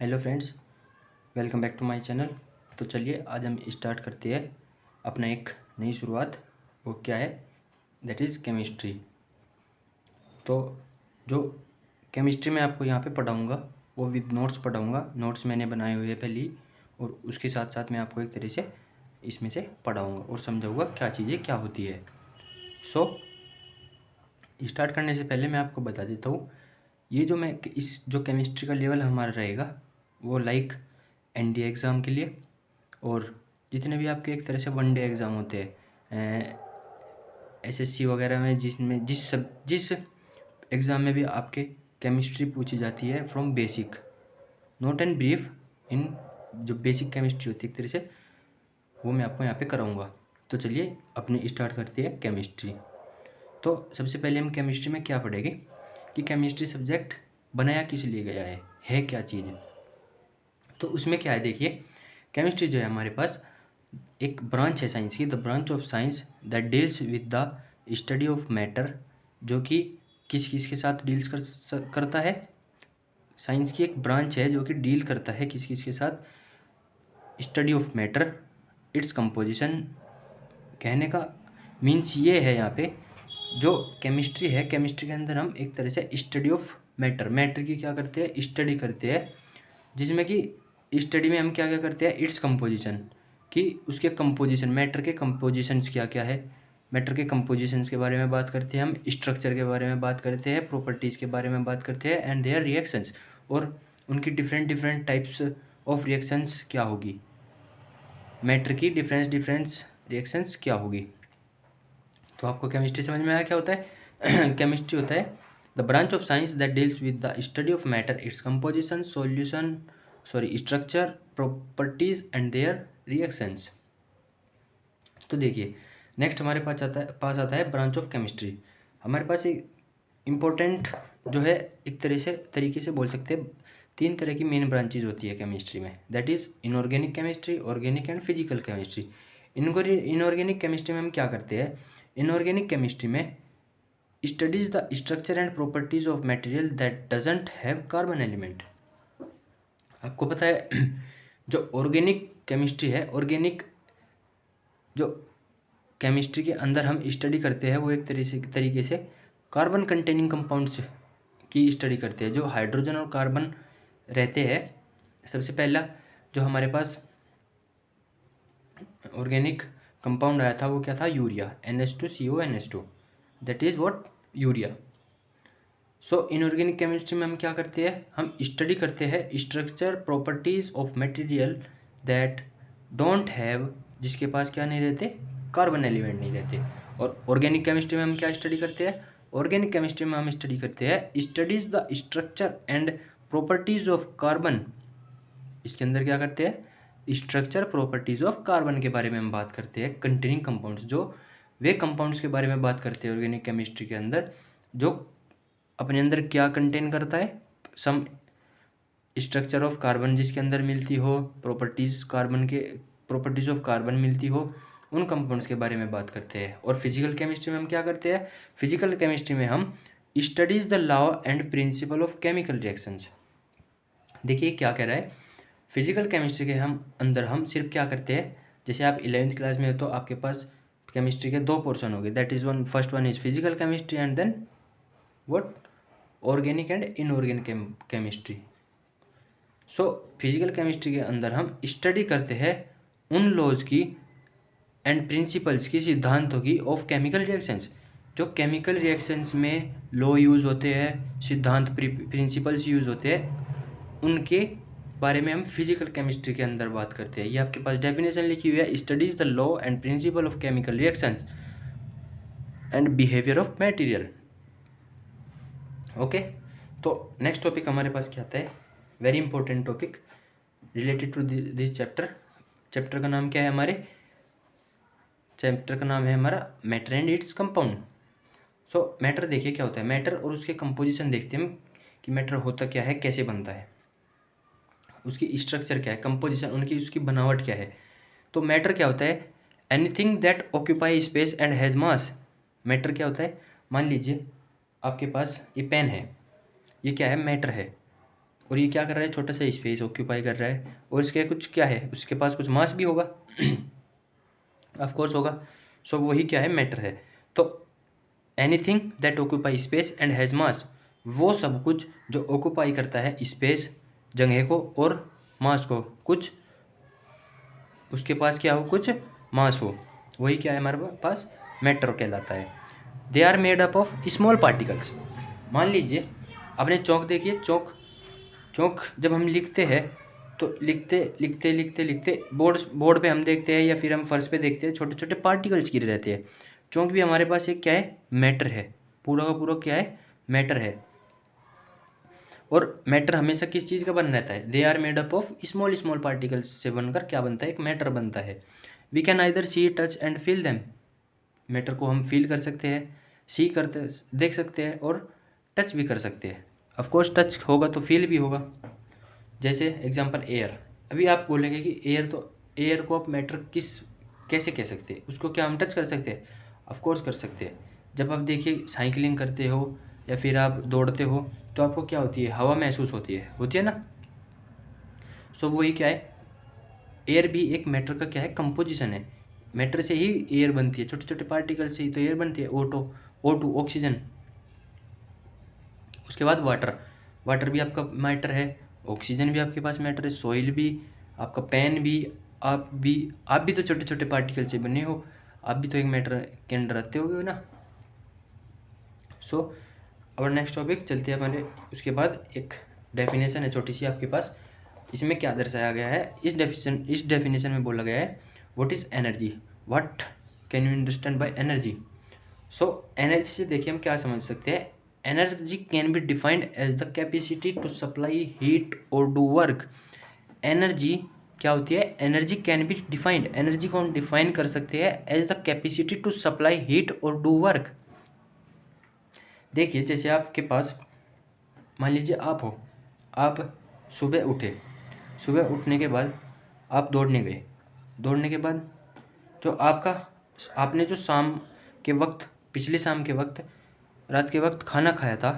Hello friends, welcome back to my channel. तो चलिए आज हम स्टार्ट करते हैं अपना एक नई शुरुआत। वो क्या है, दैट इज़ केमिस्ट्री। तो जो केमिस्ट्री में आपको यहाँ पे पढ़ाऊँगा वो विद नोट्स पढ़ाऊँगा। नोट्स मैंने बनाए हुए हैं पहले ही, और उसके साथ साथ मैं आपको एक तरह से इसमें से पढ़ाऊँगा और समझाऊँगा क्या चीज़ें क्या होती है। सो स्टार्ट करने से पहले मैं आपको बता देता हूँ, ये जो मैं इस जो केमिस्ट्री का लेवल हमारा रहेगा वो लाइक एनडीए एग्ज़ाम के लिए और जितने भी आपके एक तरह से वन डे एग्ज़ाम होते हैं एसएससी वगैरह में, जिस एग्ज़ाम में भी आपके केमिस्ट्री पूछी जाती है from basic note and brief in, जो बेसिक केमिस्ट्री होती है एक तरह से, वो मैं आपको यहाँ पे कराऊंगा। तो चलिए अपनी स्टार्ट करते हैं केमिस्ट्री। तो सबसे पहले हम केमिस्ट्री में क्या पढ़ेंगे कि केमिस्ट्री सब्जेक्ट बनाया किस लिए गया है क्या चीज़। तो उसमें क्या है, देखिए केमिस्ट्री जो है हमारे पास एक ब्रांच है साइंस की, the branch of science that deals with the study of matter, जो कि किस किस के साथ डील्स करता है। साइंस की एक ब्रांच है जो कि डील करता है किस किस के साथ, study of matter, its composition. कहने का मीन्स ये है यहाँ पे जो केमिस्ट्री है, केमिस्ट्री के अंदर हम एक तरह से स्टडी ऑफ मैटर की क्या करते हैं, स्टडी करते हैं, जिसमें कि स्टडी में हम क्या क्या करते हैं, इट्स कंपोजिशन, कि उसके कंपोजिशन, मैटर के कंपोजिशंस क्या क्या है, मैटर के कंपोजिशंस के बारे में बात करते हैं हम, स्ट्रक्चर के बारे में बात करते हैं, प्रॉपर्टीज़ के बारे में बात करते हैं, एंड देयर रिएक्शंस, और उनकी different different types of reactions क्या होगी, मैटर की डिफरेंस रिएक्शंस क्या होगी। तो आपको केमिस्ट्री समझ में आया क्या होता है। केमिस्ट्री होता है the branch of science that deals with the study of matter, its composition, structure, properties and there reactions. तो देखिए नेक्स्ट हमारे पास आता है ब्रांच ऑफ केमिस्ट्री। हमारे पास एक इम्पोर्टेंट जो है, एक तरीके से बोल सकते हैं, तीन तरह की मेन ब्रांचेज होती है केमिस्ट्री में, that is inorganic chemistry, organic and physical chemistry. Inorganic chemistry में हम क्या करते हैं, इनऑर्गेनिक केमिस्ट्री में studies the structure and properties of material that doesn't have carbon element. आपको पता है जो ऑर्गेनिक केमिस्ट्री है, ऑर्गेनिक जो केमिस्ट्री के अंदर हम स्टडी करते हैं वो एक तरीके से कार्बन कंटेनिंग कंपाउंड्स की स्टडी करते हैं, जो हाइड्रोजन और कार्बन रहते हैं। सबसे पहला जो हमारे पास ऑर्गेनिक कंपाउंड आया था वो क्या था, urea, NH2CONH2, that is what, urea. So inorganic chemistry में हम क्या करते हैं, हम स्टडी करते हैं structure properties of material that don't have, जिसके पास क्या नहीं रहते, कार्बन एलिमेंट नहीं रहते। और ऑर्गेनिक केमिस्ट्री में हम क्या स्टडी करते हैं, ऑर्गेनिक केमिस्ट्री में हम स्टडी करते हैं studies the structure and properties of carbon. इसके अंदर क्या करते हैं, स्ट्रक्चर प्रॉपर्टीज ऑफ कार्बन के बारे में हम बात करते हैं, कंटेनिंग कंपाउंड्स, जो वे कंपाउंड्स के बारे में बात करते हैं ऑर्गेनिक केमिस्ट्री के अंदर, जो अपने अंदर क्या कंटेन करता है, सम स्ट्रक्चर ऑफ कार्बन जिसके अंदर मिलती हो, प्रॉपर्टीज ऑफ कार्बन मिलती हो, उन कंपाउंड्स के बारे में बात करते हैं। और फिजिकल केमिस्ट्री में हम क्या करते हैं, फिजिकल केमिस्ट्री में हम studies the law and principle of chemical reactions. देखिए क्या कह रहा है, फिजिकल केमिस्ट्री के अंदर हम सिर्फ क्या करते हैं, जैसे आप 11th क्लास में हो तो आपके पास केमिस्ट्री के दो पोर्शन हो गए, that is first one is physical chemistry and then what, organic and inorganic chemistry. So physical chemistry के अंदर हम स्टडी करते हैं उन लॉज की एंड प्रिंसिपल्स की, सिद्धांतों की, ऑफ केमिकल रिएक्शंस, जो केमिकल रिएक्शंस में लॉ यूज़ होते हैं, सिद्धांत प्रिंसिपल्स यूज़ होते हैं, उनके बारे में हम फिजिकल केमिस्ट्री के अंदर बात करते हैं। ये आपके पास डेफिनेशन लिखी हुई है, studies the law and principle of chemical reactions and behaviour of material. Okay, तो नेक्स्ट टॉपिक हमारे पास क्या आता है, very important topic related to this chapter. Chapter का नाम क्या है, हमारे चैप्टर का नाम है हमारा matter and its compound. So matter देखिए क्या होता है, मैटर और उसके कंपोजिशन देखते हैं हम कि मैटर होता क्या है, कैसे बनता है, उसकी स्ट्रक्चर क्या है, कंपोजिशन, उसकी बनावट क्या है। तो मैटर क्या होता है, anything that occupy space and has mass. Matter क्या होता है, मान लीजिए आपके पास ये पेन है, ये क्या है, मैटर है, और ये क्या कर रहा है, छोटा सा स्पेस ऑक्यूपाई कर रहा है, और इसके कुछ क्या है, उसके पास कुछ मास भी होगा ऑफ कोर्स होगा। सो वही क्या है, मैटर है। तो anything that occupy space and has मास, वो सब कुछ जो ऑक्यूपाई करता है स्पेस, जगह को, और मास को, कुछ उसके पास क्या हो, कुछ मास हो, वही क्या है हमारे पास, मैटर कहलाता है। They are made up of small particles. मान लीजिए आपने चौक देखिए, चौक चौक जब हम लिखते हैं तो लिखते लिखते लिखते लिखते बोर्ड पे हम देखते हैं या फिर हम फर्श पे देखते हैं, छोटे छोटे पार्टिकल्स गिरे रहते हैं। चौक भी हमारे पास एक क्या है, मैटर है, पूरा का पूरा क्या है, मैटर है। और मैटर हमेशा किस चीज़ का बन रहता है, they are made up of small small particles से बनकर क्या बनता है, एक मैटर बनता है। We can either see, touch and feel them. Matter को हम फील कर सकते हैं, सी करते देख सकते हैं, और टच भी कर सकते हैं। ऑफ कोर्स टच होगा तो फील भी होगा। जैसे एग्जांपल एयर, अभी आप बोलेंगे कि एयर, तो एयर को आप मैटर कैसे कह सकते हैं, उसको क्या हम टच कर सकते हैं, ऑफ कोर्स कर सकते हैं। जब आप देखिए साइकिलिंग करते हो या फिर आप दौड़ते हो तो आपको क्या होती है, हवा महसूस होती है ना। सो वही क्या है, एयर भी एक मैटर का क्या है, कंपोजिशन है। मैटर से ही एयर बनती है, छोटे छोटे पार्टिकल से ही तो एयर बनती है। O2 oxygen. उसके बाद वाटर भी आपका मैटर है, ऑक्सीजन भी आपके पास मैटर है, सॉइल भी, आपका पेन भी, आप भी तो छोटे छोटे पार्टिकल से बने हो, आप भी तो एक मैटर के अंदर रहते होगे ना। सो और नेक्स्ट टॉपिक चलते हैं हमारे। उसके बाद एक डेफिनेशन है छोटी सी आपके पास, इसमें क्या दर्शाया गया है, इस डेफिनेशन में बोला गया है, what is energy, what can you understand by energy. So energy से देखिए हम क्या समझ सकते हैं, energy can be defined as the capacity to supply heat और डू वर्क। एनर्जी क्या होती है, energy can be defined, energy को हम डिफाइन कर सकते हैं as the capacity to supply heat और डू वर्क। देखिए जैसे आपके पास, मान लीजिए आप हो, आप सुबह उठे, सुबह उठने के बाद आप दौड़ने गए, दौड़ने के बाद जो आपने जो शाम के वक्त, पिछले शाम के वक्त, रात के वक्त खाना खाया था,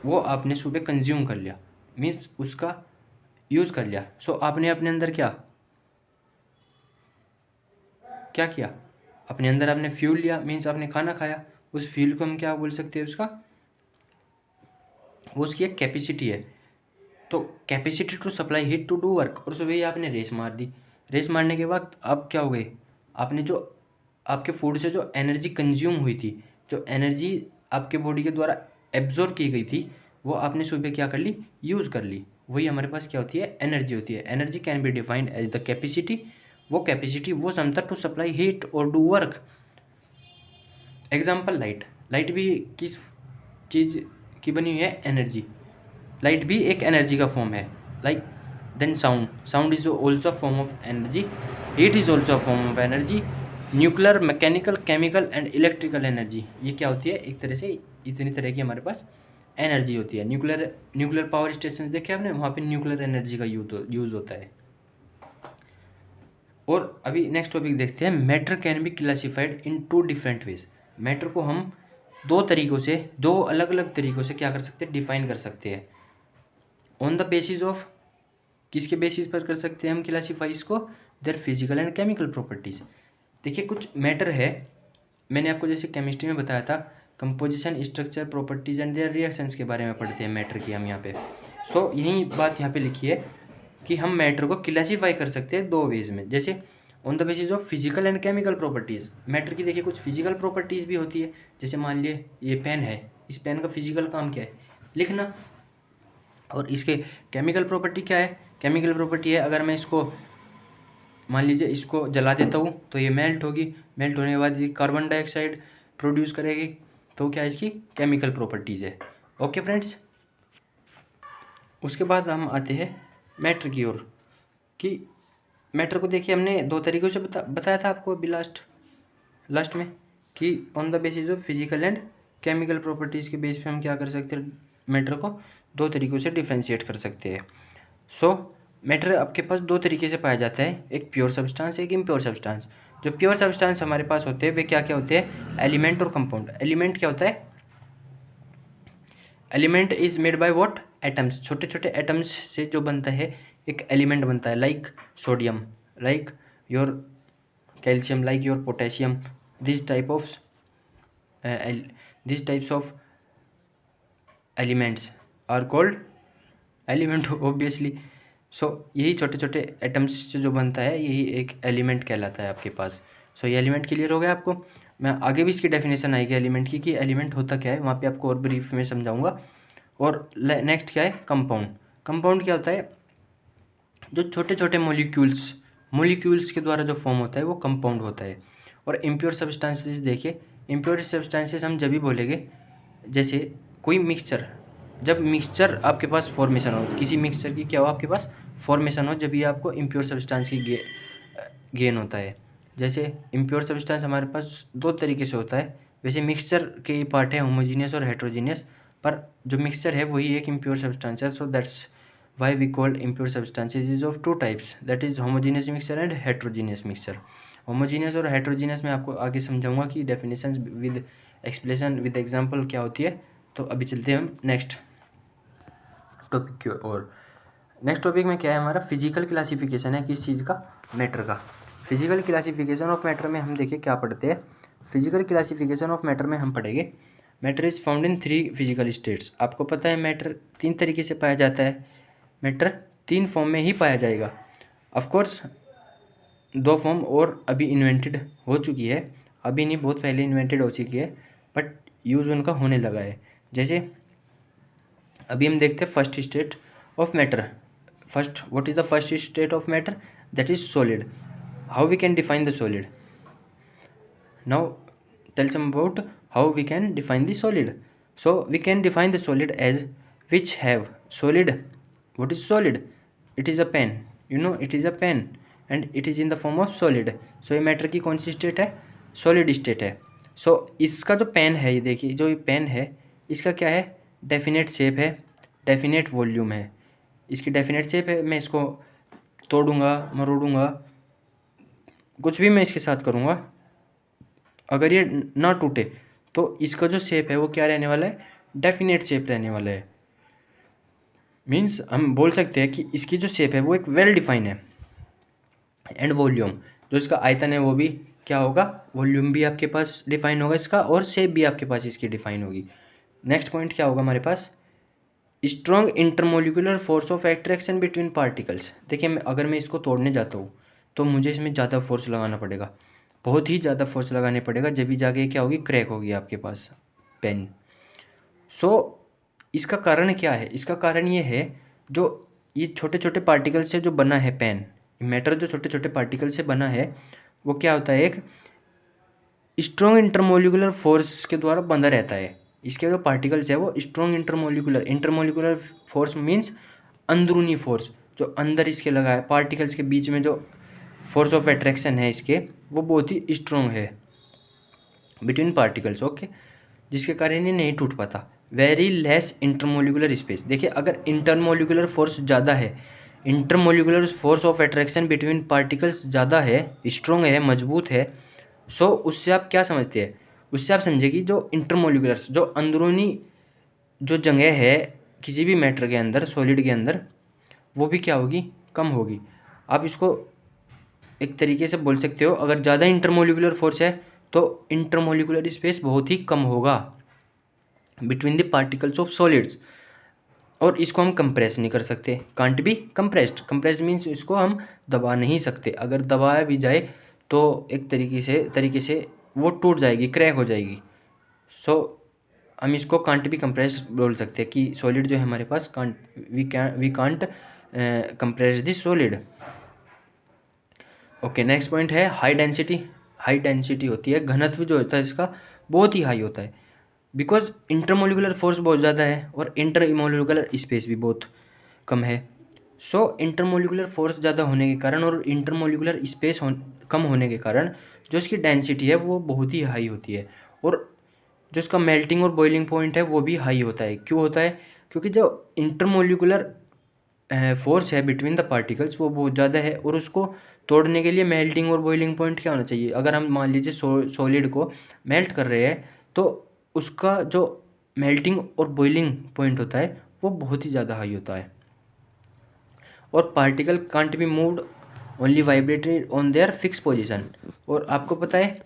वो आपने सुबह कंज्यूम कर लिया, मीन्स उसका यूज़ कर लिया। सो आपने अपने अंदर क्या किया, अपने अंदर आपने फ्यूल लिया, मीन्स आपने खाना खाया, उस फ्यूल को हम क्या बोल सकते हैं, वो उसकी एक कैपेसिटी है। तो capacity to supply heat to do work. और सुबह ही आपने रेस मार दी, रेस मारने के वक्त आप क्या हो गए, आपने जो आपके फूड से जो एनर्जी कंज्यूम हुई थी, जो एनर्जी आपके बॉडी के द्वारा एब्जॉर्ब की गई थी, वो आपने सुबह क्या कर ली, यूज़ कर ली। वही हमारे पास क्या होती है, एनर्जी होती है। Energy can be defined as the capacity, वो कैपेसिटी, वो क्षमता टू सप्लाई हीट और डू वर्क। एग्जाम्पल लाइट भी किस चीज़ की बनी हुई है, एनर्जी। लाइट भी एक एनर्जी का फॉर्म है। Like then sound is also form of energy, heat is also form of energy, nuclear, mechanical, chemical and electrical energy, ये क्या होती है, एक तरह से इतनी तरह की हमारे पास एनर्जी होती है। न्यूक्लियर पावर स्टेशन देखे आपने, वहाँ पे न्यूक्लियर एनर्जी का यूज़ होता है। और अभी नेक्स्ट टॉपिक देखते हैं, matter can be classified in 2 different ways. Matter को हम दो अलग अलग तरीक़ों से क्या कर सकते हैं, डिफाइन कर सकते हैं। ऑन द बेसिस ऑफ, किसके बेसिस पर कर सकते हैं हम क्लासीफाई इसको, their physical and chemical properties. देखिए कुछ मैटर है, मैंने आपको जैसे केमिस्ट्री में बताया था, composition, structure, properties and there reactions के बारे में पढ़ते हैं मैटर की हम यहाँ पे। सो यही बात यहाँ पे लिखी है कि हम मैटर को क्लासीफाई कर सकते हैं 2 वेज में। जैसे on the basis of physical and chemical properties, matter की देखिए कुछ फिजिकल प्रॉपर्टीज़ भी होती है। जैसे मान लिए ये पेन है, इस पेन का फिजिकल काम क्या है, लिखना। और इसके केमिकल प्रॉपर्टी क्या है, केमिकल प्रॉपर्टी है, अगर मैं इसको मान लीजिए इसको जला देता हूँ तो ये मेल्ट होगी, मेल्ट होने के बाद ये कार्बन डाइऑक्साइड प्रोड्यूस करेगी, तो क्या इसकी केमिकल प्रॉपर्टीज़ है। ओके फ्रेंड्स, उसके बाद हम आते हैं मैटर की ओर, कि मैटर को देखिए हमने 2 तरीक़ों से बताया था आपको अभी लास्ट में, कि on the basis of physical and chemical properties के बेस पे हम क्या कर सकते हैं, मैटर को 2 तरीक़ों से डिफ्रेंशिएट कर सकते हैं। सो मैटर आपके पास 2 तरीके से पाया जाता है, एक प्योर सब्सटेंस, एक इम्प्योर सब्सटेंस। जो प्योर सब्सटेंस हमारे पास होते हैं वे क्या क्या होते हैं, एलिमेंट और कंपाउंड। एलिमेंट क्या होता है, element is made by what, atoms, छोटे छोटे एटम्स से जो बनता है एक एलिमेंट बनता है, like sodium, like your calcium, like your potassium, this type of this types of elements are called element obviously. So यही छोटे छोटे एटम्स से जो बनता है यही एक एलिमेंट कहलाता है आपके पास। सो ये एलिमेंट क्लियर हो गया आपको। मैं आगे भी इसकी डेफिनेशन आएगी एलिमेंट की, कि एलिमेंट होता क्या है, वहाँ पे आपको और ब्रीफ में समझाऊंगा। और नेक्स्ट क्या है, कंपाउंड। कंपाउंड क्या होता है, जो छोटे छोटे मॉलिक्यूल्स के द्वारा जो फॉर्म होता है वो कंपाउंड होता है। और इम्प्योर सब्सटेंसेस देखिए, इम्प्योर सब्सटेंसेस हम जब भी बोलेंगे, जैसे कोई मिक्सचर, जब मिक्सचर आपके पास फॉर्मेशन हो, किसी मिक्सचर की क्या हो आपके पास फॉर्मेशन हो, जब ये आपको इम्प्योर सब्सटेंस की गेन होता है। जैसे इम्प्योर सब्सटेंस हमारे पास दो तरीके से होता है, वैसे मिक्सचर के पार्ट है होमोजीनियस और हेट्रोजीनियस, पर जो मिक्सचर है वही एक इम्प्योर सब्सटेंस है। So that's why we call impure substances is of two types, that is homogeneous mixture and heterogeneous mixture। homogeneous और heterogeneous में आपको आगे समझाऊंगा कि definitions with explanation with example क्या होती है। तो अभी चलते हैं हम नेक्स्ट टॉपिक की ओर। नेक्स्ट टॉपिक में क्या है हमारा, फिजिकल क्लासिफिकेशन है किस चीज़ का, मैटर का। फिजिकल क्लासिफिकेशन ऑफ मैटर में हम देखिए क्या पढ़ते हैं। फिजिकल क्लासिफिकेशन ऑफ मैटर में हम पढ़ेंगे, matter is found in 3 physical states. आपको पता है मैटर 3 तरीके से पाया जाता है, मैटर 3 फॉर्म में ही पाया जाएगा। ऑफकोर्स 2 फॉर्म और अभी इन्वेंटेड हो चुकी है, अभी नहीं बहुत पहले इन्वेंटेड हो चुकी है, बट यूज़ उनका होने लगा है। जैसे अभी हम देखते हैं first state of matter. First, what is the first state of matter, that is solid. How we can define the solid, now tell some about how we can define the solid. So we can define the solid as which have solid. What is solid? It is a pen. You know, it is a pen and it is in the form of solid. So ये matter की कौन सी state है, solid state है। सो इसका जो pen है, ये देखिए जो ये पेन है, इसका क्या है, डेफिनेट शेप है, डेफिनेट वॉल्यूम है। इसकी डेफिनेट शेप है, मैं इसको तोड़ूंगा, मरोड़ूंगा, कुछ भी मैं इसके साथ करूँगा, अगर ये ना टूटे तो इसका जो शेप है वो क्या रहने वाला है, डेफिनेट शेप रहने वाला है। मीन्स हम बोल सकते हैं कि इसकी जो शेप है वो एक वेल डिफाइन है। एंड वॉल्यूम, जो इसका आयतन है वो भी क्या होगा, वॉल्यूम भी आपके पास डिफाइन होगा इसका, और शेप भी आपके पास इसकी डिफाइन होगी। नेक्स्ट पॉइंट क्या होगा हमारे पास, strong intermolecular force of attraction between particles. देखिए अगर मैं इसको तोड़ने जाता हूँ तो मुझे इसमें ज़्यादा फोर्स लगाना पड़ेगा, बहुत ही ज़्यादा फोर्स लगाने पड़ेगा, जब भी जाके क्या होगी, क्रैक होगी आपके पास पेन। सो इसका कारण क्या है, इसका कारण ये है, जो ये छोटे छोटे पार्टिकल से जो बना है पेन, मैटर जो छोटे छोटे पार्टिकल से बना है, वो क्या होता है, एक स्ट्रॉन्ग इंटरमोलिकुलर फोर्स के द्वारा बंधा रहता है। इसके जो पार्टिकल्स है वो स्ट्रॉन्ग इंटरमोलिकुलर फोर्स मीन्स अंदरूनी फोर्स, जो अंदर इसके लगा है पार्टिकल्स के बीच में, जो फोर्स ऑफ अट्रैक्शन है इसके, वो बहुत ही स्ट्रॉन्ग है बिटवीन पार्टिकल्स, ओके, जिसके कारण ये नहीं टूट पाता। वेरी लेस इंटरमोलिकुलर स्पेस, देखिए अगर इंटरमोलिकुलर फोर्स ज़्यादा है, intermolecular force of attraction between particles ज़्यादा है, स्ट्रॉन्ग है, मजबूत है, सो उससे आप क्या समझते हैं, उससे आप समझे कि जो इंटरमोलिकुलर, जो अंदरूनी जो जगह है किसी भी मैटर के अंदर, सॉलिड के अंदर, वो भी क्या होगी, कम होगी। आप इसको एक तरीके से बोल सकते हो, अगर ज़्यादा इंटरमोलिकुलर फोर्स है तो इंटरमोलिकुलर स्पेस बहुत ही कम होगा between the particles of solids, और इसको हम कंप्रेस नहीं कर सकते, can't be compressed. Compressed means इसको हम दबा नहीं सकते, अगर दबाया भी जाए तो एक तरीके से वो टूट जाएगी, क्रैक हो जाएगी। सो हम इसको कांट बी कंप्रेस्ड बोल सकते हैं कि सॉलिड जो है हमारे पास we can't compress this solid. Okay, next point है हाई डेंसिटी। हाई डेंसिटी होती है, घनत्व जो होता है इसका बहुत ही हाई होता है, बिकॉज इंटरमोलिकुलर फोर्स बहुत ज़्यादा है और इंटरमोलिकुलर स्पेस भी बहुत कम है। सो इंटरमोलिकुलर फोर्स ज़्यादा होने के कारण और इंटरमोलिकुलर स्पेस कम होने के कारण जो इसकी डेंसिटी है वो बहुत ही हाई होती है, और जो इसका मेल्टिंग और बॉइलिंग पॉइंट है वो भी हाई होता है। क्यों होता है, क्योंकि जो इंटरमोलिकुलर फोर्स है बिटवीन द पार्टिकल्स वो बहुत ज़्यादा है, और उसको तोड़ने के लिए मेल्टिंग और बॉइलिंग पॉइंट क्या होना चाहिए। अगर हम मान लीजिए सॉलिड को मेल्ट कर रहे हैं तो उसका जो मेल्टिंग और बॉइलिंग पॉइंट होता है वो बहुत ही ज़्यादा हाई होता है। और particle can't be moved, only vibrated on their fix position. और आपको पता है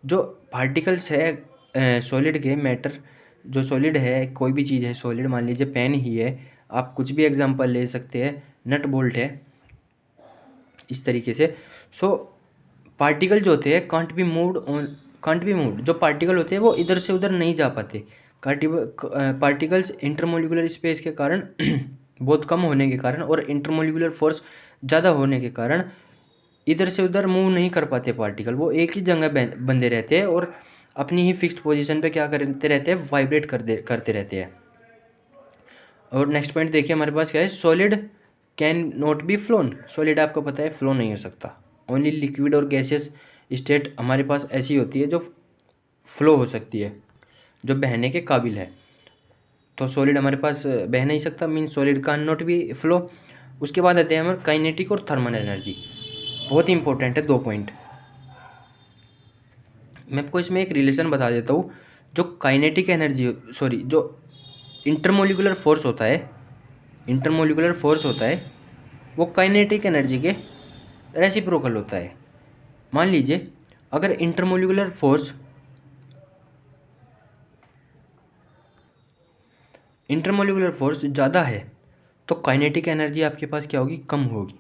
जो पार्टिकल्स है सॉलिड के, मैटर जो सॉलिड है, कोई भी चीज़ है सॉलिड, मान लीजिए पेन ही है, आप कुछ भी एग्जांपल ले सकते हैं, नट बोल्ट है, इस तरीके से। सो पार्टिकल जो होते हैं can't be moved on, can't be moved, जो पार्टिकल होते हैं वो इधर से उधर नहीं जा पाते। पार्टिकल्स इंटरमोलिकुलर स्पेस के कारण बहुत कम होने के कारण और इंटरमोलिकुलर फोर्स ज़्यादा होने के कारण इधर से उधर मूव नहीं कर पाते पार्टिकल, वो एक ही जगह बंधे रहते हैं और अपनी ही फिक्स्ड पोजीशन पे क्या करते रहते हैं, वाइब्रेट करते रहते हैं। और नेक्स्ट पॉइंट देखिए हमारे पास क्या है, solid can not be phloem. Solid आपको पता है फ्लो नहीं हो सकता, ओनली लिक्विड और गैसियस स्टेट हमारे पास ऐसी होती है जो फ्लो हो सकती है, जो बहने के काबिल है। तो सॉलिड हमारे पास बह नहीं सकता, mean solid can not be flow. उसके बाद आते हैं हमारे काइनेटिक और थर्मल एनर्जी, बहुत ही इंपॉर्टेंट है 2 पॉइंट। मैं आपको इसमें एक रिलेशन बता देता हूँ। जो काइनेटिक एनर्जी, सॉरी, जो इंटरमोलिकुलर फोर्स होता है, इंटरमोलिकुलर फोर्स होता है वो काइनेटिक एनर्जी के रेसिप्रोकल होता है। मान लीजिए अगर इंटरमोलिकुलर फोर्स ज़्यादा है तो काइनेटिक एनर्जी आपके पास क्या होगी, कम होगी।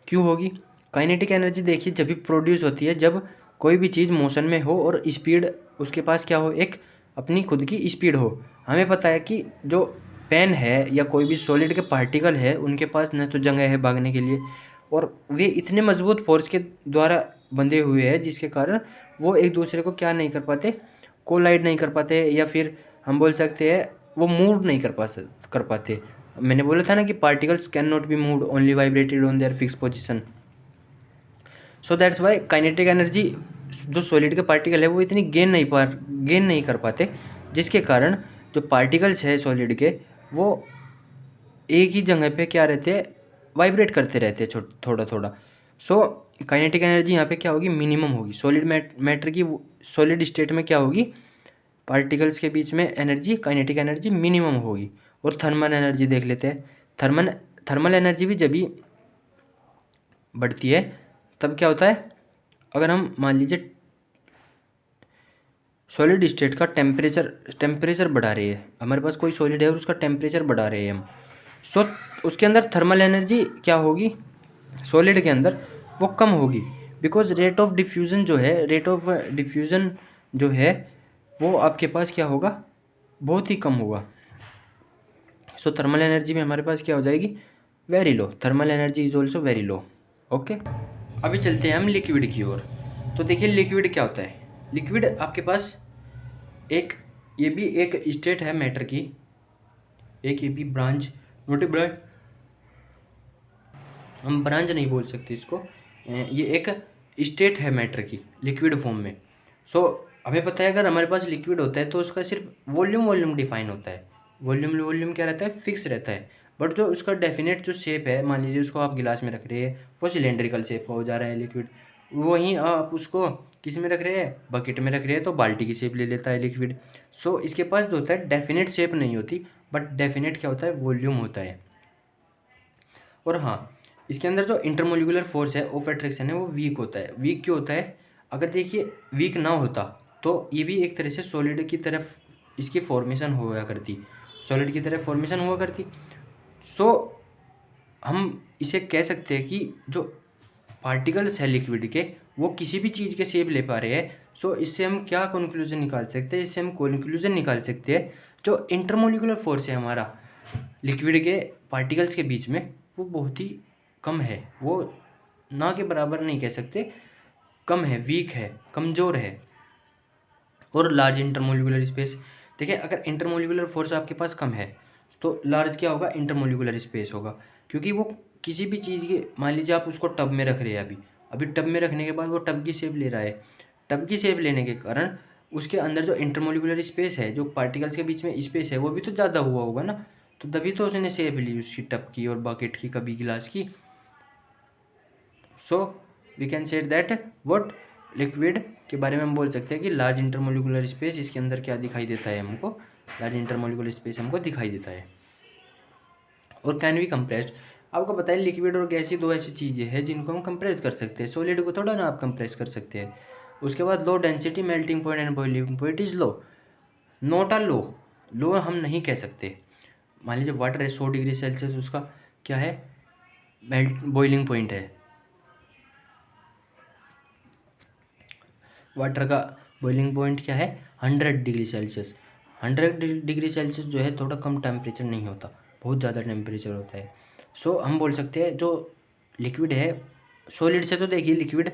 क्यों होगी? काइनेटिक एनर्जी देखिए जब भी प्रोड्यूस होती है जब कोई भी चीज़ मोशन में हो और स्पीड उसके पास क्या हो, एक अपनी खुद की स्पीड हो। हमें पता है कि जो पेन है या कोई भी सॉलिड के पार्टिकल है उनके पास न तो जगह है भागने के लिए और वे इतने मजबूत फोर्स के द्वारा बंधे हुए हैं जिसके कारण वो एक दूसरे को क्या नहीं कर पाते, कोलाइड नहीं कर पाते, या फिर हम बोल सकते हैं वो मूव नहीं कर पाते। मैंने बोला था ना कि particles can not be moved, only vibrated on their fix position. So that's Y kinetic energy जो सॉलिड के पार्टिकल है वो इतनी गेन नहीं कर पाते, जिसके कारण जो पार्टिकल्स है सॉलिड के वो एक ही जगह पे क्या रहते हैं, वाइब्रेट करते रहते हैं थोड़ा थोड़ा। सो काइनेटिक एनर्जी यहाँ पे क्या होगी, मिनिमम होगी। सॉलिड मैटर की सॉलिड स्टेट में क्या होगी, पार्टिकल्स के बीच में एनर्जी, काइनेटिक एनर्जी मिनिमम होगी। और थर्मल एनर्जी देख लेते हैं। थर्मल एनर्जी भी जब भी बढ़ती है तब क्या होता है, अगर हम मान लीजिए सॉलिड स्टेट का टेम्परेचर बढ़ा रहे हैं, हमारे पास कोई सॉलिड है और उसका टेम्परेचर बढ़ा रहे हैं हम, सो उसके अंदर थर्मल एनर्जी क्या होगी, सॉलिड के अंदर वो कम होगी। बिकॉज रेट ऑफ डिफ्यूज़न जो है वो आपके पास क्या होगा, बहुत ही कम होगा। सो थर्मल एनर्जी में हमारे पास क्या हो जाएगी, very low. Thermal energy is also very low. Okay, अभी चलते हैं हम लिक्विड की ओर। तो देखिए लिक्विड क्या होता है। लिक्विड आपके पास ये भी एक स्टेट है मैटर की, एक ये भी ब्रांच, नोट ए ब्रांच, हम ब्रांच नहीं बोल सकते इसको, ये एक स्टेट है मैटर की लिक्विड फॉर्म में। सो हमें पता है अगर हमारे पास लिक्विड होता है तो उसका सिर्फ वॉल्यूम डिफाइन होता है। वॉल्यूम क्या रहता है, फिक्स रहता है। बट जो उसका डेफिनेट जो शेप है, मान लीजिए उसको आप गिलास में रख रहे हैं, वो सिलेंड्रिकल शेप का हो जा रहा है लिक्विड। वहीं आप उसको किस में रख रहे हैं, बकेट में रख रहे हैं तो बाल्टी की शेप ले लेता है लिक्विड। सो इसके पास जो होता है डेफिनेट शेप नहीं होती, बट डेफिनेट क्या होता है, वॉल्यूम होता है। और हाँ, इसके अंदर जो इंटरमोलिकुलर फोर्स है ऑफ अट्रैक्शन है वो वीक होता है। वीक क्यों होता है, अगर देखिए वीक ना होता तो ये भी एक तरह से सॉलिड की तरफ इसकी फॉर्मेशन हुआ करती, सॉलिड की तरफ फॉर्मेशन हुआ करती। सो हम इसे कह सकते हैं कि जो पार्टिकल्स है लिक्विड के वो किसी भी चीज़ के शेप ले पा रहे हैं। सो इससे हम क्या कंक्लूजन निकाल सकते हैं, इससे हम कंक्लूजन निकाल सकते हैं जो इंटरमोलिकुलर फोर्स है हमारा लिक्विड के पार्टिकल्स के बीच में वो बहुत ही कम है। वो ना के बराबर नहीं कह सकते, कम है, वीक है, कमज़ोर है। और लार्ज इंटरमोलिकुलर स्पेस, देखिए अगर इंटरमोलिकुलर फोर्स आपके पास कम है तो लार्ज क्या होगा, इंटरमोलिकुलर स्पेस होगा। क्योंकि वो किसी भी चीज़ के, मान लीजिए आप उसको टब में रख रहे हैं, अभी टब में रखने के बाद वो टब की शेप ले रहा है। टब की शेप लेने के कारण उसके अंदर जो इंटरमोलिकुलर स्पेस है, जो पार्टिकल्स के बीच में स्पेस है, वो भी तो ज़्यादा हुआ होगा ना, तो तभी तो उसने शेप ली उसकी टब की और बकेट की, कभी गिलास की। So we can said that what, liquid के बारे में हम बोल सकते हैं कि लार्ज इंटरमोलिकुलर स्पेस, इसके अंदर क्या दिखाई देता है हमको, लार्ज इंटरमोलिकुलर स्पेस हमको दिखाई देता है। और कैन बी कंप्रेस्ड। आपको पता है लिक्विड और गैस ही दो ऐसी चीज़ें हैं जिनको हम कंप्रेस कर सकते हैं, सॉलिड को थोड़ा ना आप कंप्रेस कर सकते हैं। उसके बाद low density, melting point and boiling point is low, not a low, low हम नहीं कह सकते। मान लीजिए वाटर है 100 डिग्री सेल्सियस, उसका क्या है, मेल्ट बॉइलिंग पॉइंट है, वाटर का बॉइलिंग पॉइंट क्या है 100 डिग्री सेल्सियस। 100 डिग्री सेल्सियस जो है थोड़ा कम टेम्परेचर नहीं होता, बहुत ज़्यादा टेम्परेचर होता है। सो हम बोल सकते हैं जो लिक्विड है, सॉलिड से तो देखिए लिक्विड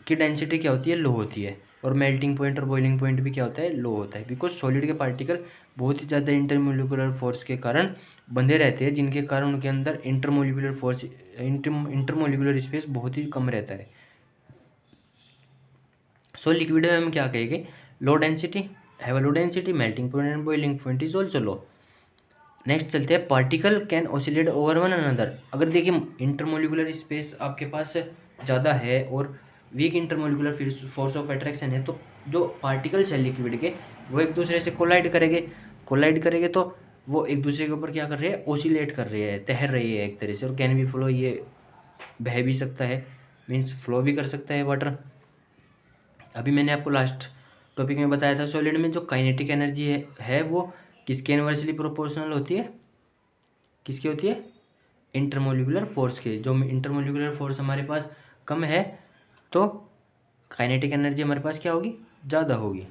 की डेंसिटी क्या होती है, लो होती है, और मेल्टिंग पॉइंट और बॉइलिंग पॉइंट भी क्या होता है, लो होता है, बिकॉज सॉलिड के पार्टिकल बहुत ही ज़्यादा इंटरमोलिकुलर फोर्स के कारण बंधे रहते हैं, जिनके कारण उनके अंदर इंटरमोलिकुलर फोर्स, इंटरमोलिकुलर स्पेस बहुत ही कम रहता है। सो लिक्विड में हम क्या कहेंगे, low density, have a low density, melting point and boiling point is also low. Next चलते हैं, particle can oscillate over one another. अगर देखिए इंटरमोलिकुलर स्पेस आपके पास ज़्यादा है और weak intermolecular force of attraction है, तो जो पार्टिकल्स है लिक्विड के वो एक दूसरे से कोलाइड करेंगे तो वो एक दूसरे के ऊपर क्या कर रहे हैं, ओसिलेट कर रहे हैं, तैर रही है एक तरह से। और कैन भी फ्लो, ये बह भी सकता है, मीन्स फ्लो भी कर सकता है वाटर। अभी मैंने आपको लास्ट टॉपिक में बताया था, सॉलिड में जो काइनेटिक एनर्जी है वो किसके इनवर्सली प्रोपोर्शनल होती है, किसकी होती है, इंटरमोलिकुलर फोर्स के। जो इंटरमोलिकुलर फोर्स हमारे पास कम है तो काइनेटिक एनर्जी हमारे पास क्या होगी, ज़्यादा होगी।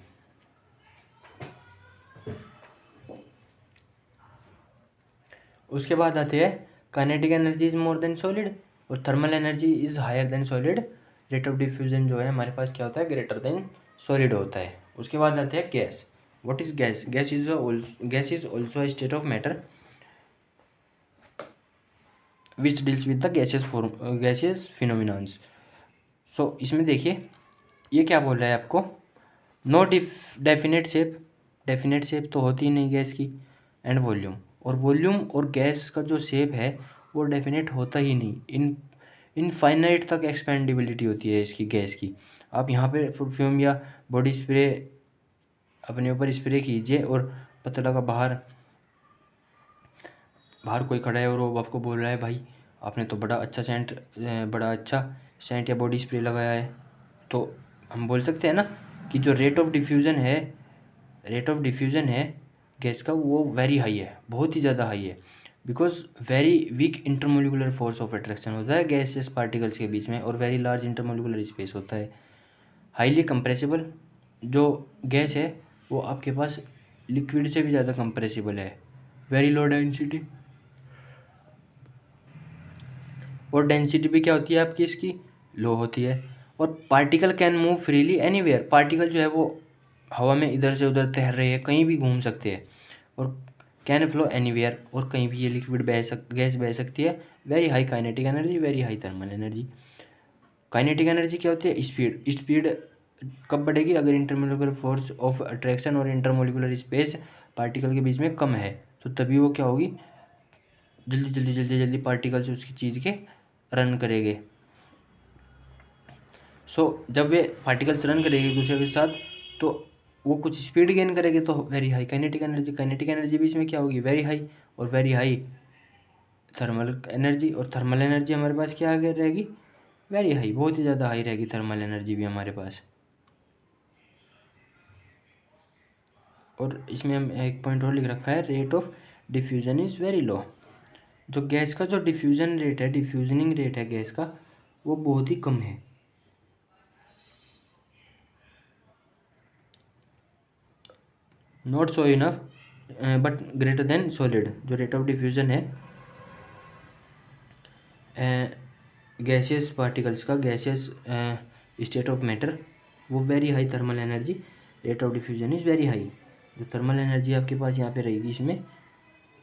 उसके बाद आते हैं kinetic energy is more than solid और thermal energy is higher than solid. Rate of diffusion जो है हमारे पास क्या होता है, ग्रेटर देन सॉलिड होता है। उसके बाद आते हैं gas. What is gas, gas is also a state of matter which deals with the gaseous phenomenons. So इसमें देखिए ये क्या बोल रहा है आपको, no definite shape, definite shape तो होती ही नहीं गैस की, एंड वॉल्यूम, और वॉल्यूम और गैस का जो शेप है वो डेफिनेट होता ही नहीं, इनफाइनाइट तक एक्सपेंडिबिलिटी होती है इसकी, गैस की। आप यहाँ पे परफ्यूम या बॉडी स्प्रे अपने ऊपर स्प्रे कीजिए और पता लगा बाहर कोई खड़ा है और वो आपको बोल रहा है भाई आपने तो बड़ा अच्छा सेंट या बॉडी स्प्रे लगाया है, तो हम बोल सकते हैं ना कि जो रेट ऑफ डिफ्यूज़न है गैस का वो वेरी हाई है, बहुत ही ज़्यादा हाई है, because very weak intermolecular force of attraction होता है गैसियस पार्टिकल्स के बीच में, और वेरी लार्ज इंटरमोलिकुलर स्पेस होता है। हाईली कंप्रेसिबल, जो गैस है वो आपके पास लिक्विड से भी ज़्यादा कंप्रेसिबल है। वेरी लो डेंसिटी, और डेंसिटी भी क्या होती है आपकी इसकी, लो होती है। और particle can move freely anywhere, particle जो है वो हवा में इधर से उधर तैर रहे हैं, कहीं भी घूम सकते हैं। और कैन फ्लो एनीवेयर, और कहीं भी ये लिक्विड गैस बह सकती है। Very high kinetic energy, very high thermal energy. Kinetic energy क्या होती है, स्पीड कब बढ़ेगी, अगर इंटरमोलिकुलर फोर्स ऑफ अट्रैक्शन और इंटरमोलिकुलर स्पेस पार्टिकल के बीच में कम है, तो तभी वो क्या होगी, जल्दी पार्टिकल्स उसकी चीज़ के रन करेंगे। सो जब वे पार्टिकल्स रन करेंगे एक दूसरे के साथ तो वो कुछ स्पीड गेन करेंगे, तो वेरी हाई काइनेटिक एनर्जी भी इसमें क्या होगी, वेरी हाई, और वेरी हाई थर्मल एनर्जी। और थर्मल एनर्जी हमारे पास क्या आगे रहेगी, वेरी हाई, बहुत ही ज़्यादा हाई रहेगी थर्मल एनर्जी भी हमारे पास। और इसमें हम एक पॉइंट और लिख रखा है, rate of diffusion is very low. जो गैस का जो डिफ्यूजनिंग रेट है गैस का, वो बहुत ही कम है। Not so enough but greater than solid, जो रेट ऑफ डिफ्यूजन है गैसियस पार्टिकल्स का, गैसियस स्टेट ऑफ मैटर, वो very high thermal energy, rate of diffusion is very high. जो थर्मल एनर्जी आपके पास यहाँ पे रहेगी इसमें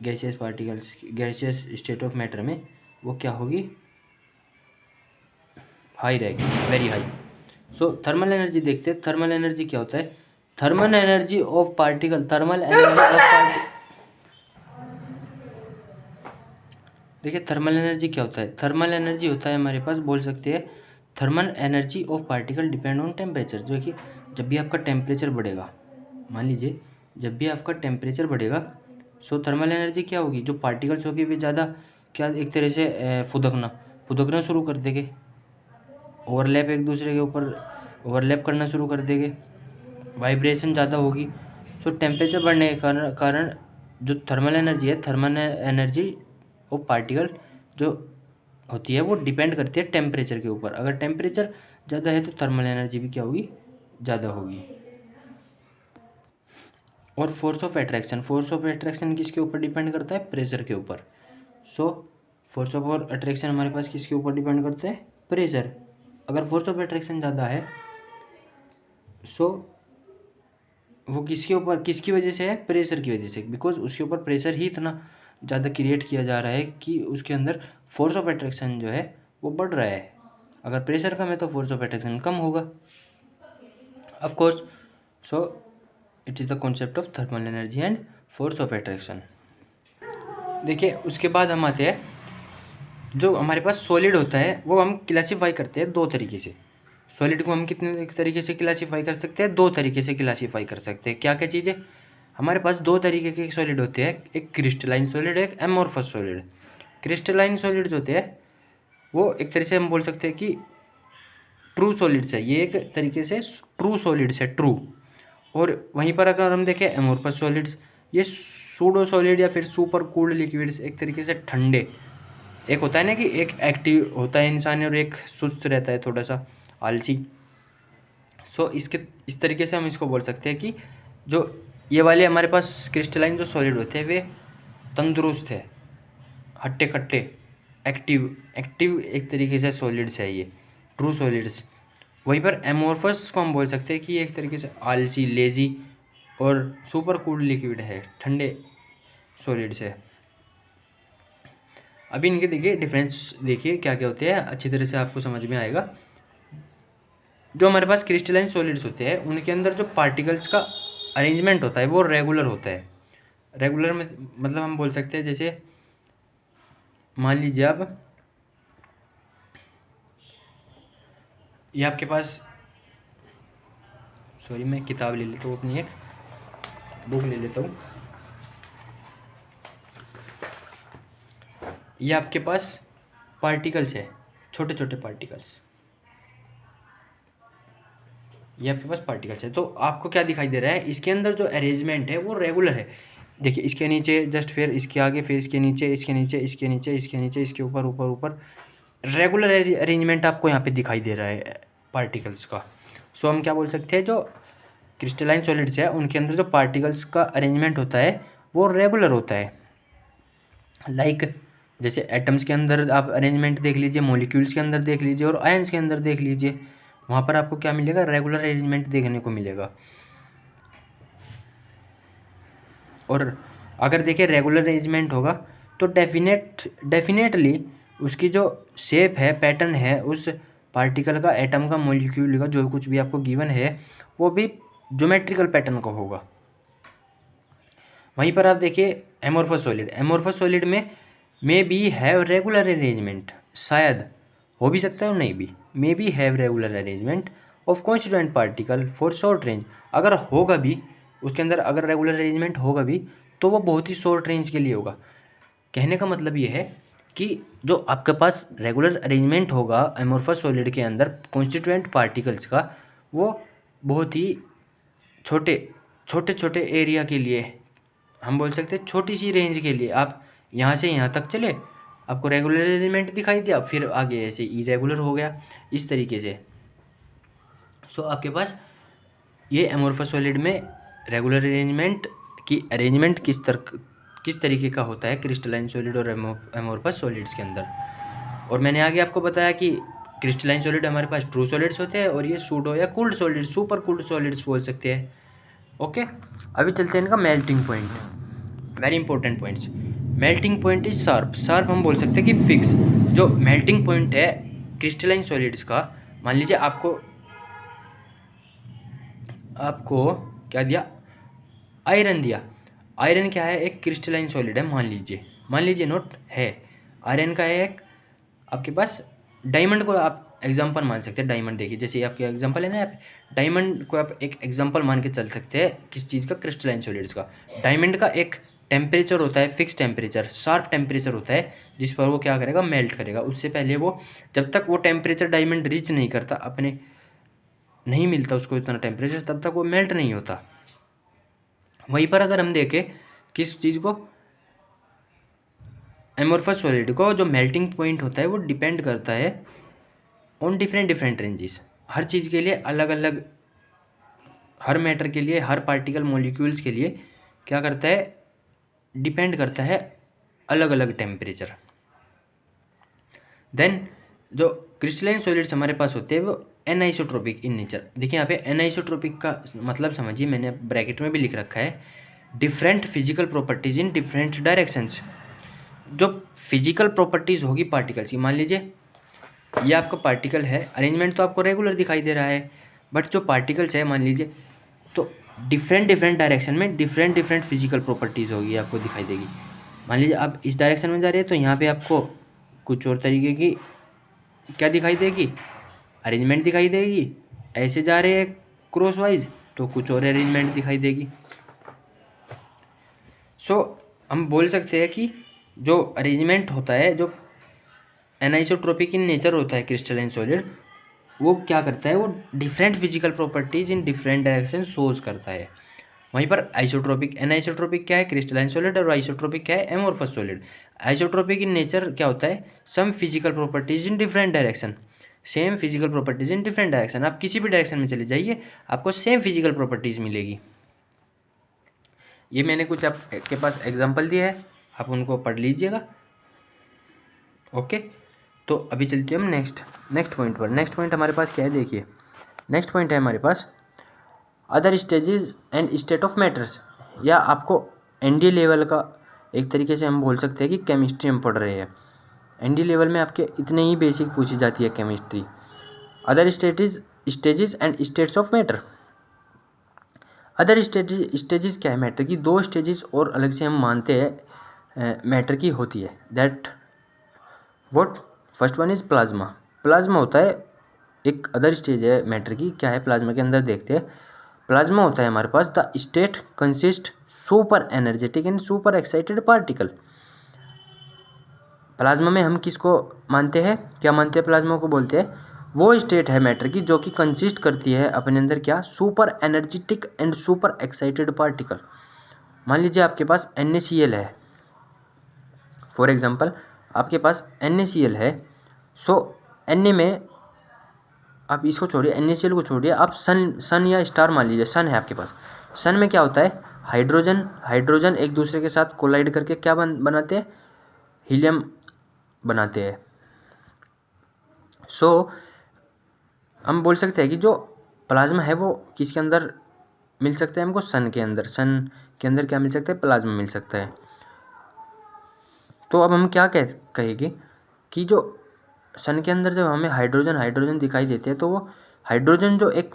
gaseous particles, gaseous state of matter में, वो क्या होगी, हाई रहेगी, वेरी हाई। सो थर्मल एनर्जी देखते हैं, थर्मल एनर्जी क्या होता है, थर्मल एनर्जी ऑफ पार्टिकल, देखिए थर्मल एनर्जी क्या होता है, थर्मल एनर्जी होता है हमारे पास, बोल सकते हैं thermal energy of particle depend on temperature. जो कि जब भी आपका टेम्परेचर बढ़ेगा, मान लीजिए जब भी आपका टेम्परेचर बढ़ेगा सो थर्मल एनर्जी क्या होगी, जो पार्टिकल्स होगी वे ज़्यादा क्या एक तरह से फुदकना शुरू कर देंगे, ओवरलैप एक दूसरे के ऊपर ओवरलैप करना शुरू कर देंगे, वाइब्रेशन ज़्यादा होगी। सो टेम्परेचर बढ़ने के कारण जो थर्मल एनर्जी है, थर्मल एनर्जी वो पार्टिकल जो होती है वो डिपेंड करती है टेम्परेचर के ऊपर। अगर टेम्परेचर ज़्यादा है तो थर्मल एनर्जी भी क्या होगी, ज़्यादा होगी। और फोर्स ऑफ अट्रैक्शन किसके ऊपर डिपेंड करता है, प्रेशर के ऊपर। सो फोर्स ऑफ अट्रैक्शन हमारे पास किसके ऊपर डिपेंड करता है, प्रेशर। अगर फोर्स ऑफ अट्रैक्शन ज़्यादा है सो वो किसके ऊपर, किसकी वजह से है, प्रेशर की वजह से, बिकॉज उसके ऊपर प्रेशर ही इतना ज़्यादा क्रिएट किया जा रहा है कि उसके अंदर फोर्स ऑफ अट्रैक्शन जो है वो बढ़ रहा है। अगर प्रेशर कम है तो फोर्स ऑफ अट्रैक्शन कम होगा of course. So it is the concept of thermal energy and force of attraction. देखिए उसके बाद हम आते हैं, जो हमारे पास सॉलिड होता है वो हम क्लासीफाई करते हैं दो तरीके से। सॉलिड को हम कितने तरीके से क्लासीफाई कर सकते हैं, दो तरीके से क्लासीफाई कर सकते हैं। क्या क्या चीज़ें, हमारे पास दो तरीके के सॉलिड होते हैं, एक क्रिस्टलाइन सॉलिड, एक एमोर्फस सॉलिड। क्रिस्टलाइन सॉलिड जो होते हैं वो एक तरह से हम बोल सकते हैं कि ट्रू सॉलिड्स है, ये एक तरीके से ट्रू सॉलिड्स है, ट्रू। और वहीं पर अगर हम देखें एमोर्फस सॉलिड्स, ये सूडो सॉलिड या फिर सुपर कूल्ड लिक्विड्स, एक तरीके से ठंडे। एक होता है ना कि एक एक्टिव होता है इंसान और एक सुस्त रहता है, थोड़ा सा आलसी। सो इस तरीके से हम इसको बोल सकते हैं कि जो ये वाले हमारे पास क्रिस्टलाइन जो सॉलिड होते हैं वे तंदुरुस्त है, हट्टे कट्टे, एक्टिव एक तरीके से सॉलिड्स है, ये ट्रू सॉलिड्स। वहीं पर एमोर्फस को हम बोल सकते हैं कि एक तरीके से आलसी, लेजी और सुपर कूल्ड लिक्विड है, ठंडे सॉलिड्स है। अभी इनके देखिए डिफरेंस, देखिए क्या क्या होते हैं, अच्छी तरह से आपको समझ में आएगा। जो हमारे पास क्रिस्टलाइन सॉलिड्स होते हैं उनके अंदर जो पार्टिकल्स का अरेंजमेंट होता है वो रेगुलर होता है। रेगुलर में मतलब हम बोल सकते हैं, जैसे मान लीजिए आप, ये आपके पास, सॉरी मैं किताब ले लेता हूँ, अपनी एक बुक ले लेता हूँ। ये आपके पास पार्टिकल्स है, छोटे छोटे पार्टिकल्स, ये आपके पास पार्टिकल्स है। तो आपको क्या दिखाई दे रहा है, इसके अंदर जो अरेंजमेंट है वो रेगुलर है। देखिए इसके नीचे जस्ट, फिर इसके आगे, फिर इसके नीचे, इसके नीचे, इसके नीचे, इसके नीचे, इसके ऊपर, ऊपर ऊपर, रेगुलर अरेंजमेंट आपको यहाँ पे दिखाई दे रहा है पार्टिकल्स का। सो हम क्या बोल सकते हैं, जो क्रिस्टलाइन सॉलिड्स है उनके अंदर जो पार्टिकल्स का अरेंजमेंट होता है वो रेगुलर होता है। लाइक जैसे एटम्स के अंदर आप अरेंजमेंट देख लीजिए, मॉलिक्यूल्स के अंदर देख लीजिए और आयंस के अंदर देख लीजिए, वहाँ पर आपको क्या मिलेगा, रेगुलर अरेंजमेंट देखने को मिलेगा। और अगर देखिए रेगुलर अरेंजमेंट होगा तो डेफिनेटली उसकी जो शेप है, पैटर्न है उस पार्टिकल का, एटम का, मॉलिक्यूल का, जो कुछ भी आपको गिवन है वो भी ज्योमेट्रिकल पैटर्न का होगा। वहीं पर आप देखिए एमोर्फस सॉलिड में may be have regular arrangement, शायद हो भी सकता है और नहीं भी, may be have regular arrangement of constituent particle for short range. अगर होगा भी उसके अंदर, अगर रेगुलर अरेंजमेंट होगा भी तो वो बहुत ही शॉर्ट रेंज के लिए होगा। कहने का मतलब ये है कि जो आपके पास रेगुलर अरेंजमेंट होगा एमोर्फस सॉलिड के अंदर कॉन्स्टिट्यूएंट पार्टिकल्स का, वो बहुत ही छोटे छोटे एरिया के लिए, हम बोल सकते हैं छोटी सी रेंज के लिए। आप यहाँ से यहाँ तक चले, आपको रेगुलर अरेंजमेंट दिखाई दिया, फिर आगे ऐसे इरेगुलर हो गया, इस तरीके से। सो आपके पास ये एमोर्फस सॉलिड में रेगुलर अरेंजमेंट किस तरीके का होता है क्रिस्टलाइन सॉलिड और एमोर्फस सॉलिड्स के अंदर। और मैंने आगे आपको बताया कि क्रिस्टलाइन सॉलिड हमारे पास ट्रू सॉलिड्स होते हैं और ये सूडो या cooled solid, super cooled solids बोल सकते हैं। ओके, अभी चलते हैं इनका melting point, very important points. Melting point is sharp हम बोल सकते हैं कि फिक्स। जो मेल्टिंग पॉइंट है क्रिस्टलाइन सॉलिड्स का, मान लीजिए आपको क्या दिया, आयरन दिया। आयरन क्या है, एक क्रिस्टलाइन सॉलिड है, मान लीजिए नोट है, आयरन का है एक आपके पास। डायमंड को आप एग्जांपल मान सकते हैं, डायमंड देखिए जैसे ये आपके एग्जांपल है ना, आप डायमंड को आप एक एग्जांपल मान के चल सकते हैं, किस चीज़ का, क्रिस्टलाइन सॉलिड्स का। डायमंड का एक टेम्परेचर होता है फिक्स टेम्परेचर, शार्प टेम्परेचर होता है जिस पर वो क्या करेगा, मेल्ट करेगा। उससे पहले वो, जब तक वो टेम्परेचर डायमंड रीच नहीं करता, अपने नहीं मिलता उसको इतना टेम्परेचर, तब तक वो मेल्ट नहीं होता। वहीं पर अगर हम देखें किस चीज़ को, एमोर्फस सॉलिड को, जो मेल्टिंग पॉइंट होता है वो डिपेंड करता है ऑन डिफरेंट रेंजेस। हर चीज़ के लिए अलग अलग, हर मैटर के लिए, हर पार्टिकल मॉलिक्यूल्स के लिए क्या करता है, डिपेंड करता है अलग अलग टेम्परेचर। देन जो क्रिस्टलाइन सॉलिड्स हमारे पास होते हैं वो एनआइसोट्रोपिक इन नेचर। देखिए यहाँ पे एनआइसोट्रोपिक का मतलब समझिए, मैंने ब्रैकेट में भी लिख रखा है, different physical properties in different directions. जो फिजिकल प्रॉपर्टीज़ होगी पार्टिकल्स की, मान लीजिए ये आपका पार्टिकल है, अरेंजमेंट तो आपको रेगुलर दिखाई दे रहा है, बट जो पार्टिकल्स है मान लीजिए, तो डिफरेंट डायरेक्शन में डिफरेंट फिजिकल प्रॉपर्टीज़ होगी, आपको दिखाई देगी। मान लीजिए आप इस डायरेक्शन में जा रहे हैं तो यहाँ पे आपको कुछ और तरीके की क्या दिखाई देगी, अरेंजमेंट दिखाई देगी। ऐसे जा रहे हैं क्रॉस वाइज तो कुछ और अरेंजमेंट दिखाई देगी। सो हम बोल सकते हैं कि जो अरेंजमेंट होता है, जो एनाइसोट्रोपिक इन नेचर होता है क्रिस्टलाइन सॉलिड, वो क्या करता है, वो different physical properties in different direction shows करता है। वहीं पर आइसोट्रोपिक, एनाइसोट्रोपिक क्या है, क्रिस्टलाइन सॉलिड, और आइसोट्रोपिक क्या है, amorphous solid. Isotropic in nature क्या होता है, same physical properties in different direction, same physical properties in different direction. आप किसी भी डायरेक्शन में चले जाइए, आपको सेम फिजिकल प्रॉपर्टीज मिलेगी। ये मैंने कुछ आपके पास एग्जाम्पल दिया है, आप उनको पढ़ लीजिएगा। ओके, तो अभी चलते हैं हम नेक्स्ट पॉइंट पर। नेक्स्ट पॉइंट हमारे पास क्या है, देखिए नेक्स्ट पॉइंट है हमारे पास other stages and state of matters, या आपको एनडी लेवल का एक तरीके से हम बोल सकते हैं कि केमिस्ट्री हम पढ़ रहे हैं। एनडी लेवल में आपके इतने ही बेसिक पूछी जाती है chemistry. Other stages and states of matter. Other stages क्या है मैटर की, दो स्टेजेस और अलग से हम मानते हैं मैटर की होती है। That what, first one is plasma. Plasma होता है एक अदर स्टेज है मैटर की। क्या है प्लाज्मा के अंदर, देखते हैं। प्लाज्मा होता है हमारे पास the state consist super energetic and super excited particle. Plasma में हम किसको मानते हैं, क्या मानते हैं, प्लाज्मा को बोलते हैं वो स्टेट है मैटर की जो कि कंसिस्ट करती है अपने अंदर क्या, super energetic and super excited particle. मान लीजिए आपके पास NaCl है, फॉर एग्जांपल आपके पास NaCl है। सो Na में आप इसको छोड़िए, NaCl को छोड़िए, आप सन या स्टार मान लीजिए, सन है आपके पास। सन में क्या होता है, हाइड्रोजन एक दूसरे के साथ कोलाइड करके क्या बनाते हैं, हीलियम बनाते हैं। सो हम बोल सकते हैं कि जो प्लाज्मा है वो किसके अंदर मिल सकता है हमको, सन के अंदर। सन के अंदर क्या मिल सकता है, प्लाज्मा मिल सकता है। तो अब हम क्या कहेंगे कि जो सन के अंदर जब हमें हाइड्रोजन दिखाई देते हैं, तो वो हाइड्रोजन जो एक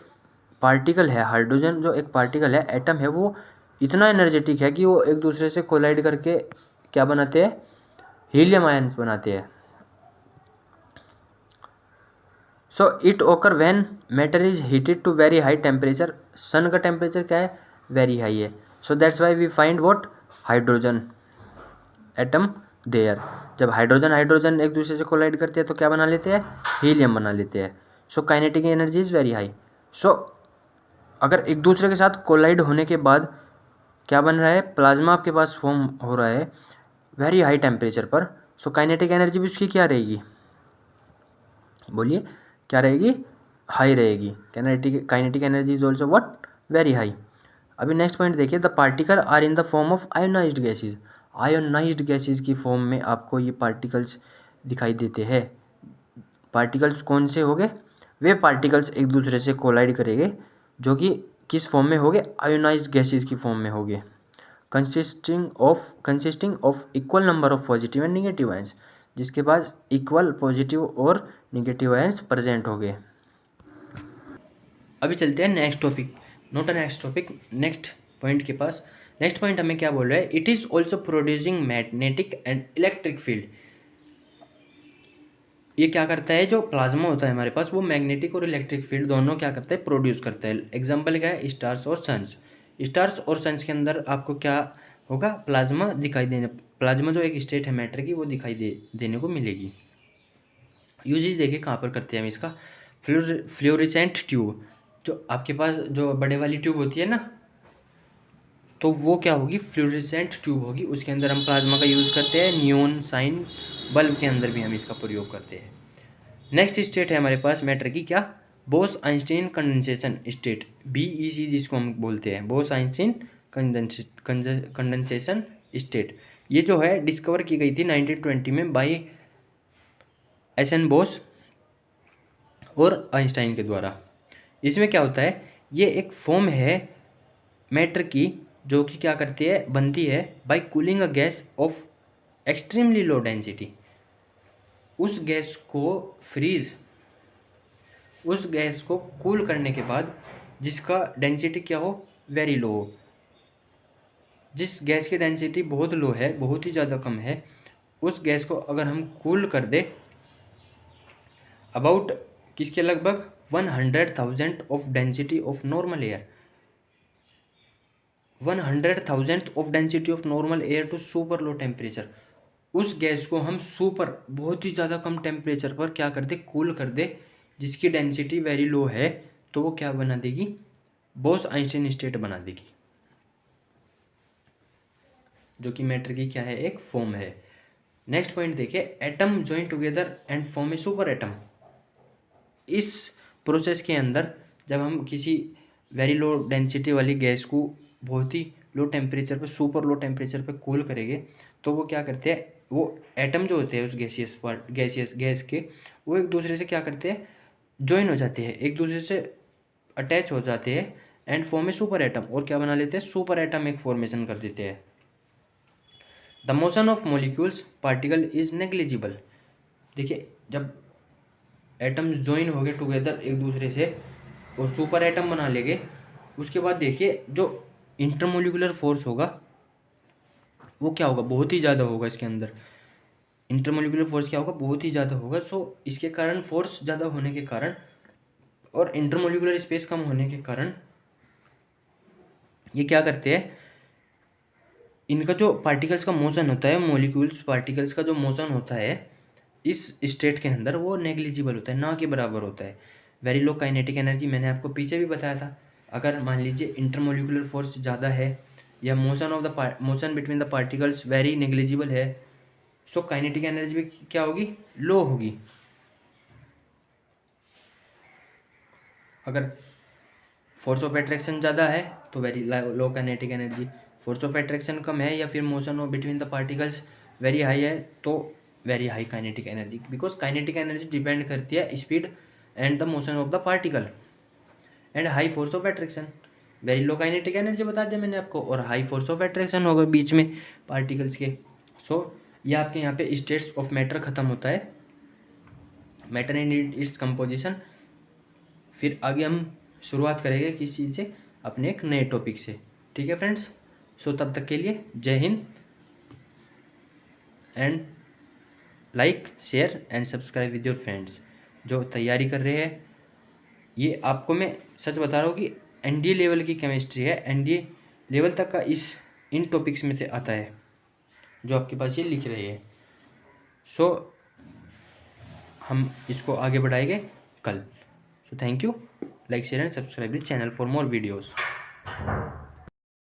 पार्टिकल है, एटम है, वो इतना एनर्जेटिक है कि वो एक दूसरे से कोलाइड करके क्या बनाते हैं, हीलियम आयंस बनाते हैं। So it occur when matter is heated to very high temperature. Sun का टेम्परेचर क्या है, वेरी हाई है। So that's why we find what, hydrogen atom there. जब हाइड्रोजन एक दूसरे से कोलाइड करते हैं तो क्या बना लेते हैं, हीलियम बना लेते हैं। So kinetic energy is very high. So अगर एक दूसरे के साथ कोलाइड होने के बाद क्या बन रहा है, प्लाज्मा आपके पास फॉर्म हो रहा है वेरी हाई टेम्परेचर पर। सो काइनेटिक एनर्जी भी उसकी क्या रहेगी, बोलिए क्या रहेगी, हाई रहेगी। Kinetic energy is also what, very high. अभी नेक्स्ट पॉइंट देखिए, the particle are in the form of ionized gases. Ionized gases की फॉर्म में आपको ये पार्टिकल्स दिखाई देते हैं। पार्टिकल्स कौन से हो गए, वे पार्टिकल्स एक दूसरे से कोलाइड करेंगे जो कि किस फॉर्म में होंगे, आयोनाइज्ड गैसेज की फॉर्म में होंगे, consisting of equal number of positive and negative ions, जिसके पास इक्वल पॉजिटिव और निगेटिव आयंस प्रेजेंट हो गए। अभी चलते हैं नेक्स्ट टॉपिक, नेक्स्ट पॉइंट के पास। नेक्स्ट पॉइंट हमें क्या बोल रहा है, it is also producing magnetic and electric field. ये क्या करता है, जो प्लाज्मा होता है हमारे पास, वो मैग्नेटिक और इलेक्ट्रिक फील्ड दोनों क्या करता है, प्रोड्यूस करता है। एग्जाम्पल क्या है, स्टार्स और सन्स। स्टार्स और सन्स के अंदर आपको क्या होगा, प्लाज्मा दिखाई देने, प्लाज्मा जो एक स्टेट है मैटर की वो दिखाई देने को मिलेगी। यूजेज देखिए कहाँ पर करते हैं हम इसका। फ्लोरेसेंट ट्यूब, जो आपके पास जो बड़े वाली ट्यूब होती है ना, तो वो क्या होगी, फ्लोरेसेंट ट्यूब होगी, उसके अंदर हम प्लाज्मा का यूज़ करते हैं। नियॉन साइन बल्ब के अंदर भी हम इसका प्रयोग करते हैं। नेक्स्ट स्टेट है हमारे पास मैटर की क्या, Bose Einstein condensation state, BEC जिसको हम बोलते हैं, बोस आइंस्टीन कंडेंसेशन स्टेट। ये जो है डिस्कवर की गई थी 1920 में बाय SN बोस और आइंस्टाइन के द्वारा। इसमें क्या होता है, ये एक फॉर्म है मैटर की जो कि क्या करती है, बनती है by cooling a gas of extremely low density. उस गैस को कूल करने के बाद जिसका डेंसिटी क्या हो, वेरी लो हो। जिस गैस की डेंसिटी बहुत लो है, बहुत ही ज़्यादा कम है, उस गैस को अगर हम कूल कर दे अबाउट किसके लगभग 100,000 of density of normal air, 100,000 of density of normal air to super low temperature, उस गैस को हम सुपर बहुत ही ज़्यादा कम टेम्परेचर पर क्या कर दे, कूल कर दे, जिसकी डेंसिटी वेरी लो है, तो वो क्या बना देगी, बोस आइंस्टीन स्टेट बना देगी, जो कि मैटर की क्या है, एक फॉर्म है। नेक्स्ट पॉइंट देखिए, atom join together and form A super atom. इस प्रोसेस के अंदर जब हम किसी वेरी लो डेंसिटी वाली गैस को बहुत ही लो टेम्परेचर पे, सुपर लो टेम्परेचर पे कूल करेंगे, तो वो क्या करते हैं, वो एटम जो होते हैं उस गैसियस गैस के, वो एक दूसरे से क्या करते हैं, ज्वाइन हो जाते हैं, एक दूसरे से अटैच हो जाते हैं and form A super atom, और क्या बना लेते हैं, सुपर एटम एक फॉर्मेशन कर देते हैं। The motion of molecules particle is negligible. देखिए जब एटम ज्वाइन हो गए टुगेदर एक दूसरे से और सुपर एटम बना लेंगे, उसके बाद देखिए जो इंटरमोलिकुलर फोर्स होगा वो क्या होगा, बहुत ही ज़्यादा होगा इसके अंदर। इंटरमोलिकुलर फोर्स क्या होगा, बहुत ही ज़्यादा होगा। सो इसके कारण फोर्स ज़्यादा होने के कारण और इंटरमोलिकुलर स्पेस कम होने के कारण ये क्या करते हैं, इनका जो पार्टिकल्स का मोशन होता है, मोलिक्यूल्स पार्टिकल्स का जो मोशन होता है इस स्टेट के अंदर, वो नेग्लिजिबल होता है, ना के बराबर होता है। वेरी लो काइनेटिक एनर्जी, मैंने आपको पीछे भी बताया था, अगर मान लीजिए इंटरमोलिकुलर फोर्स ज़्यादा है या motion between the particles very negligible है, सो काइनेटिक एनर्जी भी क्या होगी, लो होगी। अगर फोर्स ऑफ अट्रैक्शन ज़्यादा है तो very low kinetic energy, force of attraction कम है या फिर motion between the particles very high है तो very high kinetic energy, because kinetic energy depend करती है speed and the motion of the particle and high force of attraction. Very low kinetic energy बता दिया मैंने आपको, और हाई फोर्स ऑफ अट्रैक्शन होगा बीच में पार्टिकल्स के। सो ये आपके यहाँ पे स्टेट्स ऑफ मैटर ख़त्म होता है, मैटर एंड इट्स कंपोजिशन। फिर आगे हम शुरुआत करेंगे किसी चीज़ से, अपने एक नए टॉपिक से। ठीक है फ्रेंड्स, सो तब तक के लिए जय Hind and like share and subscribe with your friends. जो तैयारी कर रहे हैं, ये आपको मैं सच बता रहा हूँ कि NDA लेवल की केमिस्ट्री है, NDA लेवल तक का इन टॉपिक्स में से आता है जो आपके पास ये लिख रहे हैं। सो हम इसको आगे बढ़ाएंगे कल। So thank you, like share and subscribe this channel for more videos.